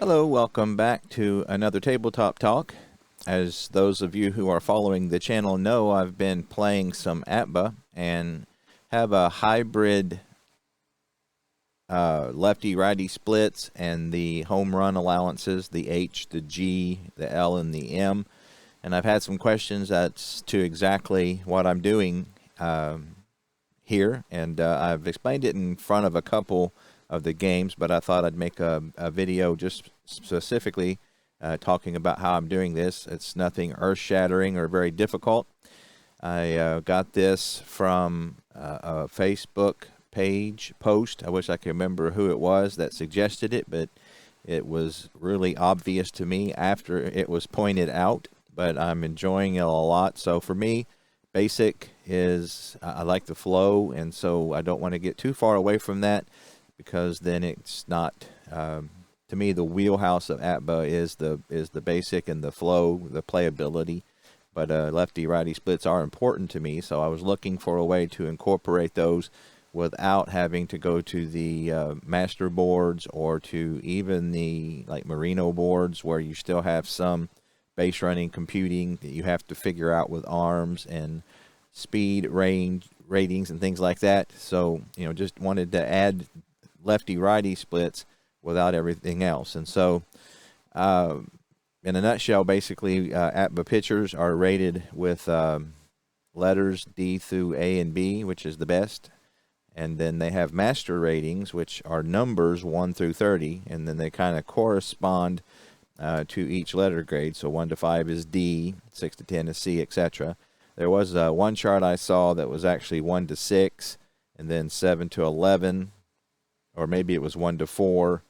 Hello, welcome back to another Tabletop Talk. As those of you who are following the channel know, I've been playing some APBA and have a hybrid lefty-righty splits and the home run allowances, the H, the G, the L, and the M. And I've had some questions as to exactly what I'm doing here, and I've explained it in front of a couple of the games, but I thought I'd make a video just specifically talking about how I'm doing this. It's nothing earth-shattering or very difficult. I got this from a Facebook page post. I wish I could remember who it was that suggested it, but it was really obvious to me after it was pointed out, but I'm enjoying it a lot. So for me, basic is I like the flow, and so I don't want to get too far away from that, because then it's not to me the wheelhouse of APBA is the basic and the flow, the playability. But lefty righty splits are important to me, so I was looking for a way to incorporate those without having to go to the master boards or to even the Merino boards, where you still have some base running computing that you have to figure out with arms and speed range ratings and things like that. So just wanted to add lefty-righty splits without everything else. And so in a nutshell, basically APBA pitchers are rated with letters D through A and B, which is the best, and then they have master ratings, which are numbers 1 through 30, and then they kind of correspond to each letter grade. So 1 to 5 is D, 6 to 10 is C, etc. There was one chart I saw that was actually 1 to 6, and then 7 to 11, or maybe it was 1 to 4,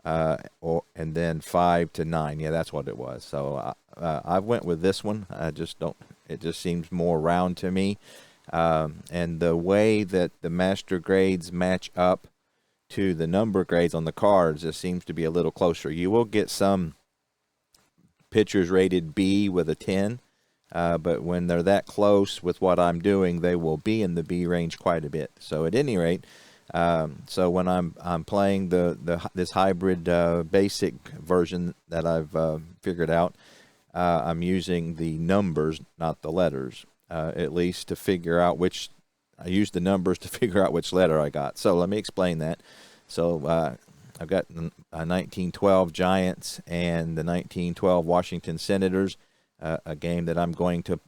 and then 5 to 9. Yeah, that's what it was. So I went with this one. I just don't. It just seems more round to me, and the way that the master grades match up to the number grades on the cards, it seems to be a little closer. You will get some pitchers rated B with a 10, but when they're that close with what I'm doing, they will be in the B range quite a bit. So at any rate. So when I'm playing this hybrid basic version that I've figured out, I'm using the numbers, not the letters, at least to figure out which. I use the numbers to figure out which letter I got. So let me explain that. So I've got 1912 Giants and the 1912 Washington Senators, a game that I'm going to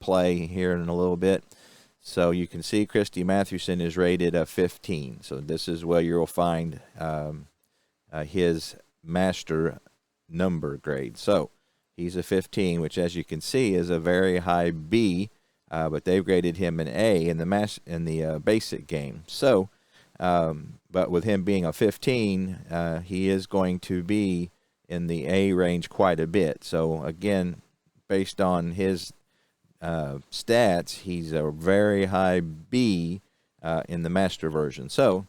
play here in a little bit. So you can see Christy Mathewson is rated a 15. So this is where you'll find his master number grade. So he's a 15, which, as you can see, is a very high B, but they've graded him an A in the basic game. So, but with him being a 15, he is going to be in the A range quite a bit. So again, based on his stats, he's a very high B in the master version. So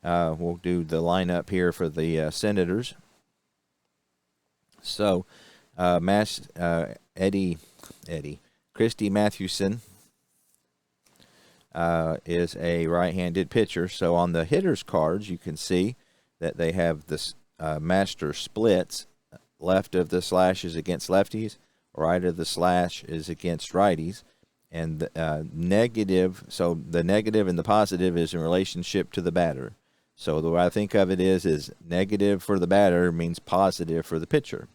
we'll do the lineup here for the Senators. So Christy Mathewson is a right-handed pitcher. So on the hitters cards, you can see that they have this master splits. Left of the slash is against lefties, right of the slash is against righties, and the negative. So the negative and the positive is in relationship to the batter. So the way I think of it is negative for the batter means positive for the pitcher.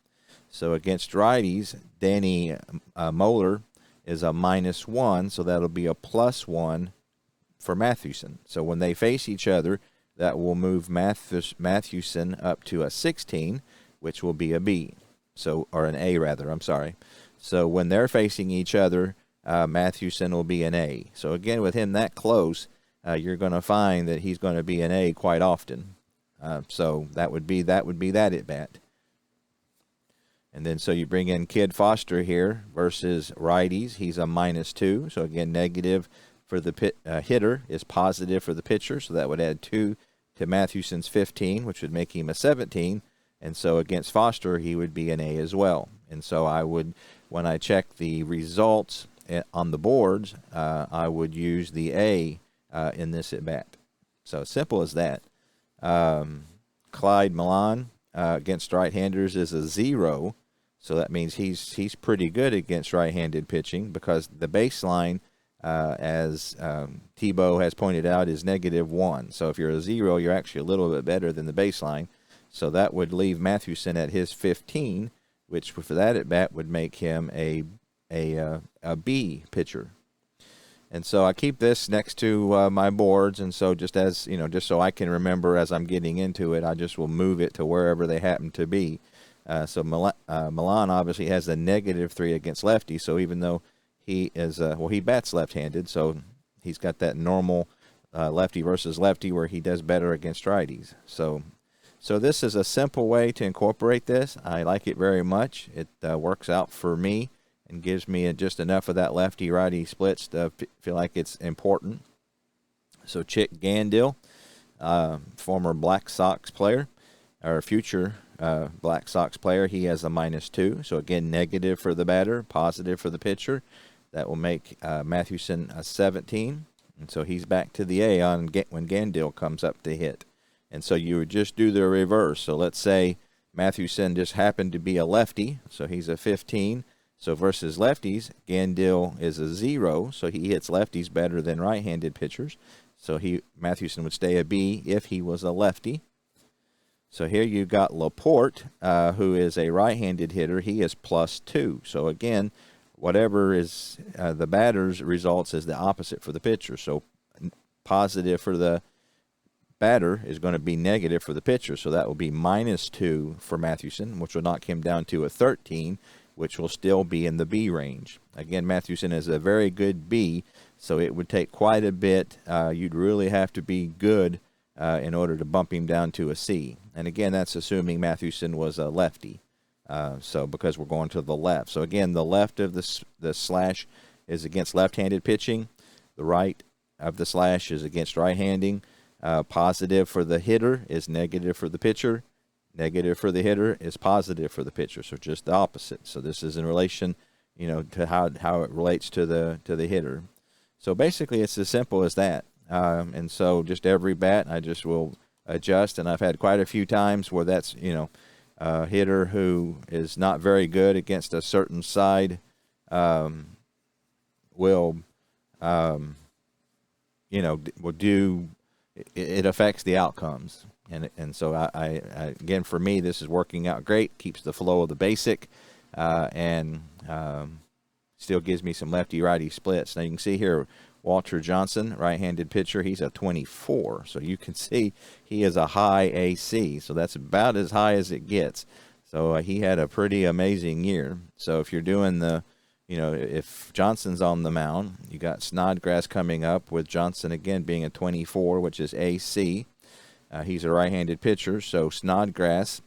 So against righties, Danny Moeller is a -1, so that'll be a +1 for Mathewson. So when they face each other, that will move Mathewson up to a 16, which will be a B. So, or an A rather, I'm sorry. So when they're facing each other, Mathewson will be an A. So again, with him that close, you're going to find that he's going to be an A quite often. So that would be that at bat. And then so you bring in Kid Foster here versus righties. He's a -2. So again, negative for the hitter is positive for the pitcher. So that would add 2 to Mathewson's 15, which would make him a 17. And so against Foster, he would be an A as well. And so I would, when I check the results on the boards, I would use the A in this at bat. So simple as that. Clyde Milan against right-handers is a 0. So that means he's pretty good against right-handed pitching, because the baseline, as Tebow has pointed out, is -1. So if you're a 0, you're actually a little bit better than the baseline. So that would leave Mathewson at his 15, which for that at bat would make him a B pitcher. And so I keep this next to my boards, and so just so I can remember as I'm getting into it, I just will move it to wherever they happen to be. So Milan obviously has a -3 against lefty, so even though he is, he bats left-handed, so he's got that normal lefty versus lefty where he does better against righties. So this is a simple way to incorporate this. I like it very much. It works out for me and gives me just enough of that lefty-righty splits to feel like it's important. So Chick Gandil, former Black Sox player, or future Black Sox player, he has a -2. So again, negative for the batter, positive for the pitcher. That will make Mathewson a 17. And so he's back to the A when Gandil comes up to hit. And so you would just do the reverse. So let's say Mathewson just happened to be a lefty, so he's a 15. So versus lefties, Gandil is a 0, so he hits lefties better than right-handed pitchers. So Mathewson would stay a B if he was a lefty. So here you've got Laporte, who is a right-handed hitter. He is +2. So again, whatever is the batter's results is the opposite for the pitcher. So positive for the batter is going to be negative for the pitcher. So that will be -2 for Mathewson, which will knock him down to a 13, which will still be in the B range. Again, Mathewson is a very good B, so it would take quite a bit. You'd really have to be good in order to bump him down to a C. And again, that's assuming Mathewson was a lefty. So because we're going to the left. So again, the left of the slash is against left-handed pitching. The right of the slash is against right-handing. Positive for the hitter is negative for the pitcher. Negative for the hitter is positive for the pitcher. So just the opposite. So this is in relation, to how it relates to the hitter. So basically, it's as simple as that. And so just every bat, I just will adjust. And I've had quite a few times where that's, a hitter who is not very good against a certain side will do. It affects the outcomes. And so I again, for me, this is working out great. Keeps the flow of the basic, and still gives me some lefty-righty splits. Now you can see here, Walter Johnson, right-handed pitcher, he's a 24. So you can see he is a high AC. So that's about as high as it gets. So he had a pretty amazing year. So if you're doing if Johnson's on the mound, you got Snodgrass coming up with Johnson again being a 24, which is AC. He's a right-handed pitcher, so Snodgrass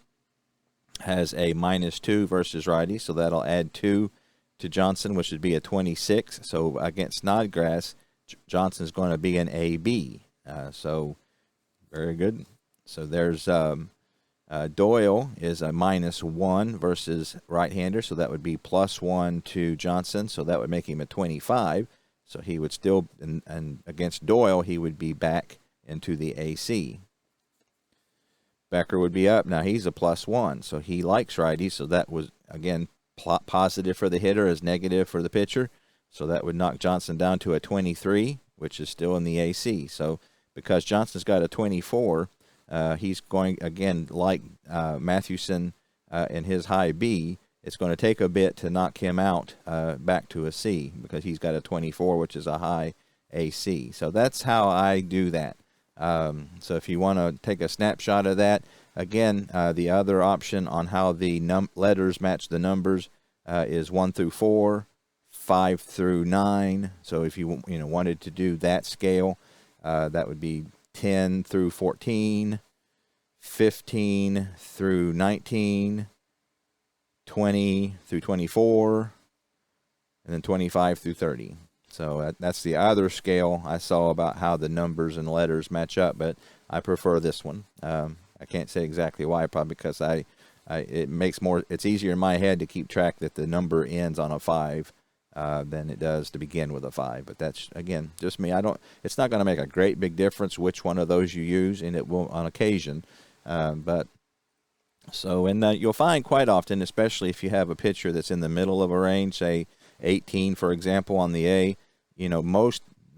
has a -2 versus righty, so that'll add 2 to Johnson, which would be a 26. So against Snodgrass, Johnson's going to be an AB. So very good. So there's Doyle is a -1 versus right-hander, so that would be +1 to Johnson, so that would make him a 25. So he would still, and against Doyle, he would be back into the AC. Becker would be up. Now he's a +1, so he likes righties. So that was, again, positive for the hitter is negative for the pitcher. So that would knock Johnson down to a 23, which is still in the AC. So because Johnson's got a 24, he's going, again, like Mathewson in his high B, it's going to take a bit to knock him out back to a C because he's got a 24, which is a high AC. So that's how I do that. So if you want to take a snapshot of that, again, the other option on how the letters match the numbers is 1 through 4, 5 through 9. So if you wanted to do that scale, that would be 10 through 14, 15 through 19, 20 through 24, and then 25 through 30. So that's the other scale I saw about how the numbers and letters match up, but I prefer this one. I can't say exactly why, probably because it's easier in my head to keep track that the number ends on a 5 than it does to begin with a 5. But that's, again, just me. It's not going to make a great big difference which one of those you use, and it will on occasion. But So, and you'll find quite often, especially if you have a pitcher that's in the middle of a range, say 18, for example, on the A,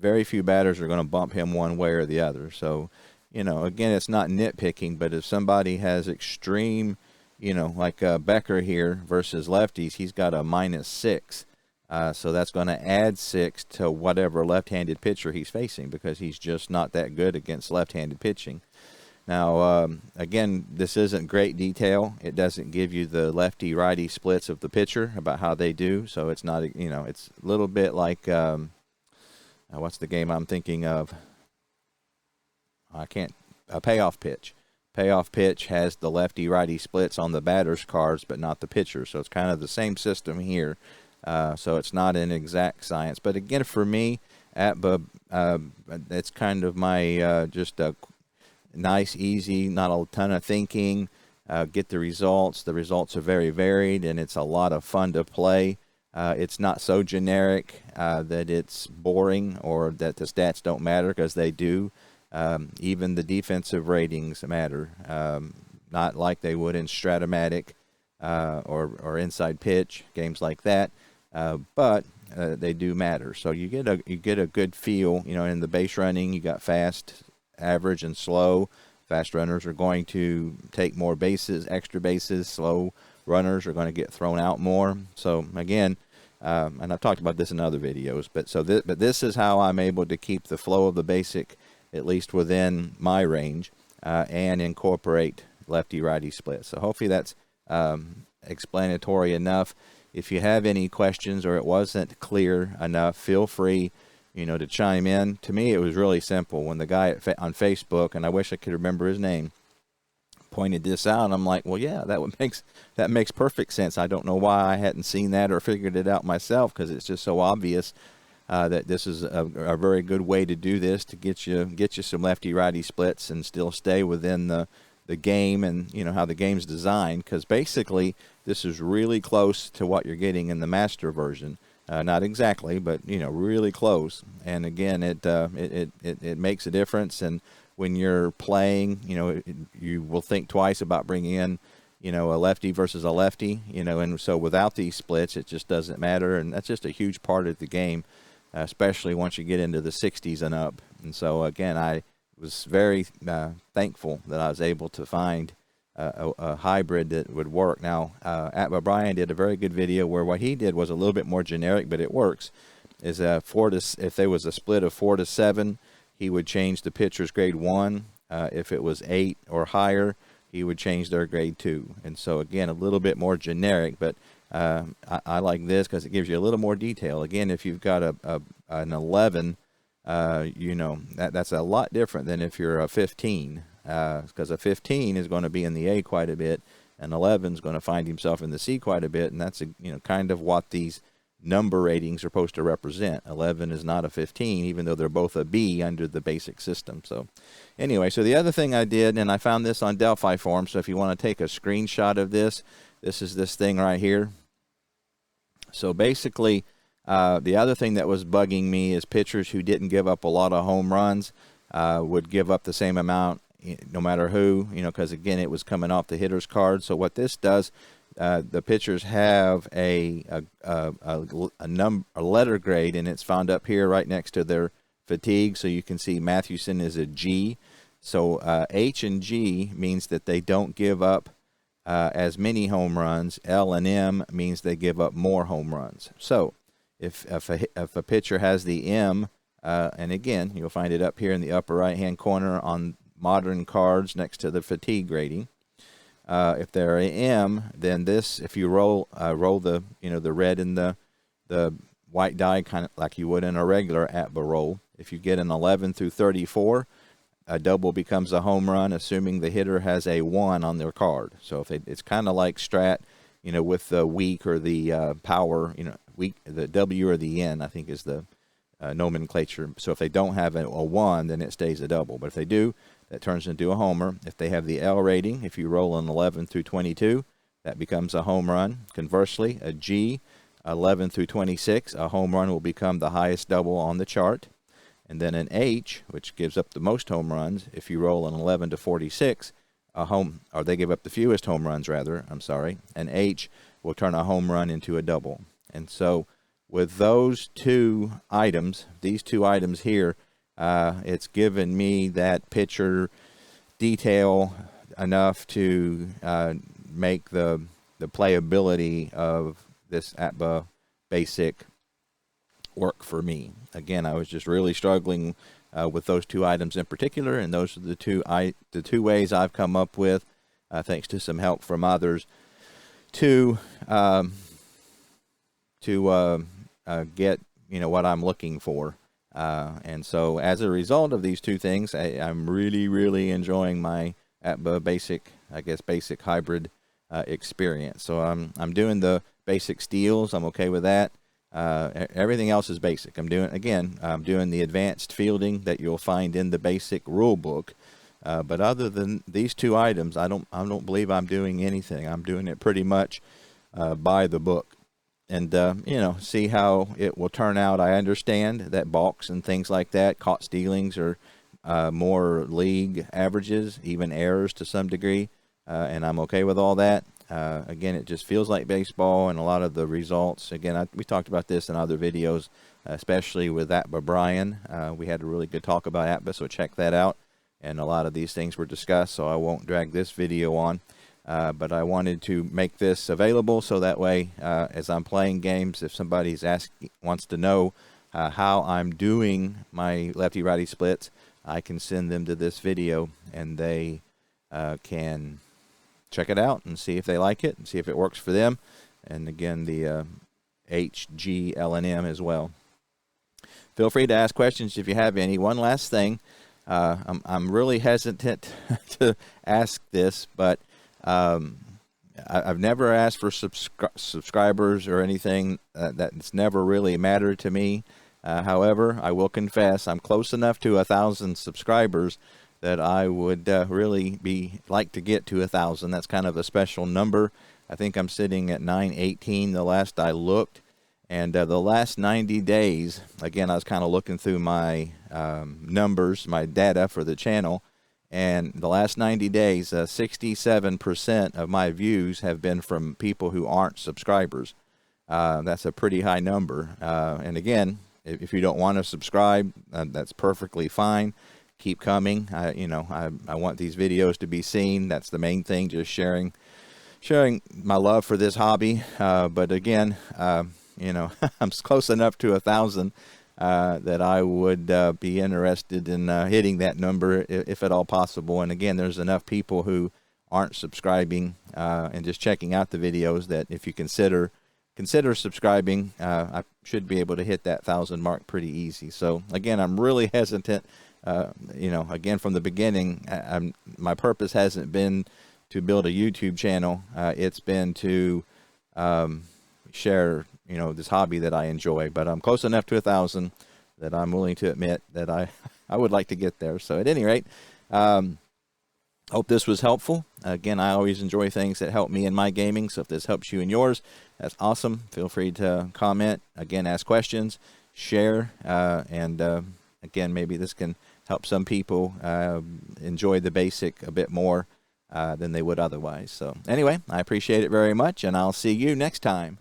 very few batters are going to bump him one way or the other. So, again, it's not nitpicking, but if somebody has extreme, like Becker here versus lefties, he's got a -6. So that's going to add 6 to whatever left-handed pitcher he's facing, because he's just not that good against left-handed pitching. Now, again, this isn't great detail. It doesn't give you the lefty-righty splits of the pitcher about how they do. So it's not, it's a little bit like, what's the game I'm thinking of? A payoff pitch. Payoff pitch has the lefty-righty splits on the batter's cards, but not the pitcher. So it's kind of the same system here. So it's not an exact science. But again, for me, APBA, it's kind of my just a nice, easy, not a ton of thinking, get the results. The results are very varied, and it's a lot of fun to play. It's not so generic that it's boring or that the stats don't matter, because they do. Even the defensive ratings matter, not like they would in Stratomatic or Inside Pitch, games like that, but they do matter. So you get a good feel. In the base running, you got fast, average, and slow. Fast runners are going to take more bases, extra bases. Slow runners are going to get thrown out more. So again, and I've talked about this in other videos, but this is how I'm able to keep the flow of the basic at least within my range, and incorporate lefty-righty split. So hopefully that's explanatory enough. If you have any questions or it wasn't clear enough, feel free, to chime in. To me, it was really simple. When the guy on Facebook, and I wish I could remember his name, pointed this out, I'm like, well, yeah, that makes perfect sense. I don't know why I hadn't seen that or figured it out myself, because it's just so obvious. That this is a very good way to do this, to get you some lefty-righty splits and still stay within the game and how the game's designed, because basically this is really close to what you're getting in the master version. Not exactly, but really close. And again, it makes a difference. And when you're playing, you will think twice about bringing in a lefty versus a lefty. And so without these splits, it just doesn't matter. And that's just a huge part of the game, especially once you get into the 60s and up. And so, again, I was very thankful that I was able to find a hybrid that would work. Now, APBA Brian did a very good video where what he did was a little bit more generic, but it works. Is if there was a split of 4 to 7, he would change the pitcher's grade 1. If it was 8 or higher, he would change their grade 2. And so, again, a little bit more generic, but I like this because it gives you a little more detail. Again, if you've got an 11, that's a lot different than if you're a 15, because a 15 is going to be in the A quite a bit, and 11 is going to find himself in the C quite a bit, and that's kind of what these number ratings are supposed to represent. 11 is not a 15, even though they're both a B under the basic system. So anyway, so the other thing I did, and I found this on Delphi Forum, so if you want to take a screenshot of this, this is this thing right here. So basically, the other thing that was bugging me is pitchers who didn't give up a lot of home runs would give up the same amount no matter who, because, again, it was coming off the hitter's card. So what this does, the pitchers have a letter grade, and it's found up here right next to their fatigue. So you can see Mathewson is a G. So H and G means that they don't give up as many home runs. L and M means they give up more home runs. So if a pitcher has the M, and again, you'll find it up here in the upper right-hand corner on modern cards next to the fatigue rating. If they're an M, then this, if you roll the the red and the white die, kind of like you would in a regular APBA roll. If you get an 11 through 34, a double becomes a home run, assuming the hitter has a 1 on their card. So if it's kind of like Strat, with the weak or the power, weak, the W or the N, I think is the nomenclature. So if they don't have a 1, then it stays a double. But if they do, that turns into a homer. If they have the L rating, if you roll an 11 through 22, that becomes a home run. Conversely, a G, 11 through 26, a home run will become the highest double on the chart. And then an H, which gives up the most home runs, if you roll an 11 to 46, a home, or they give up the fewest home runs rather, I'm sorry, and H will turn a home run into a double. And so with those two items, these two items here, it's given me that picture detail enough to make the playability of this APBA basic work for me. Again, I was just really struggling with those two items in particular, and those are the two ways I've come up with, thanks to some help from others, to get what I'm looking for. And so as a result of these two things, I'm really enjoying my APBA basic hybrid experience. So I'm doing the basic steels. I'm okay with that. Everything else is basic. I'm doing the advanced fielding that you'll find in the basic rule book. But other than these two items, I don't believe I'm doing anything. I'm doing it pretty much by the book. And, see how it will turn out. I understand that balks and things like that, caught stealings, are more league averages, even errors to some degree, and I'm okay with all that. Again, it just feels like baseball, and a lot of the results, again, we talked about this in other videos, especially with APBA Brian. We had a really good talk about APBA, so check that out. And a lot of these things were discussed, so I won't drag this video on. But I wanted to make this available so that way, as I'm playing games, if somebody's wants to know how I'm doing my lefty-righty splits, I can send them to this video, and they can check it out and see if they like it and see if it works for them. And again, the H, G, L, and M as well. Feel free to ask questions if you have any. One last thing, I'm really hesitant to ask this, but I've never asked for subscribers or anything. That's never really mattered to me. However, I will confess I'm close enough to 1,000 subscribers that I would really like to get to 1,000. That's kind of a special number. I think I'm sitting at 918 the last I looked. And the last 90 days, again, I was kind of looking through my numbers, my data for the channel. And the last 90 days, 67% of my views have been from people who aren't subscribers. That's a pretty high number. And again, if you don't want to subscribe, that's perfectly fine. Keep coming. I want these videos to be seen. That's the main thing, just sharing my love for this hobby. But again, I'm close enough to 1,000 that I would be interested in hitting that number if at all possible. And again, there's enough people who aren't subscribing and just checking out the videos that if you consider subscribing, I should be able to hit that 1,000 mark pretty easy. So again, I'm really hesitant. Again, from the beginning, my purpose hasn't been to build a YouTube channel. It's been to share this hobby that I enjoy. But I'm close enough to 1,000 that I'm willing to admit that I would like to get there. So at any rate, hope this was helpful. Again, I always enjoy things that help me in my gaming. So if this helps you in yours, that's awesome. Feel free to comment. Again, ask questions, share, and again, maybe this can help some people enjoy the basic a bit more than they would otherwise. So anyway, I appreciate it very much, and I'll see you next time.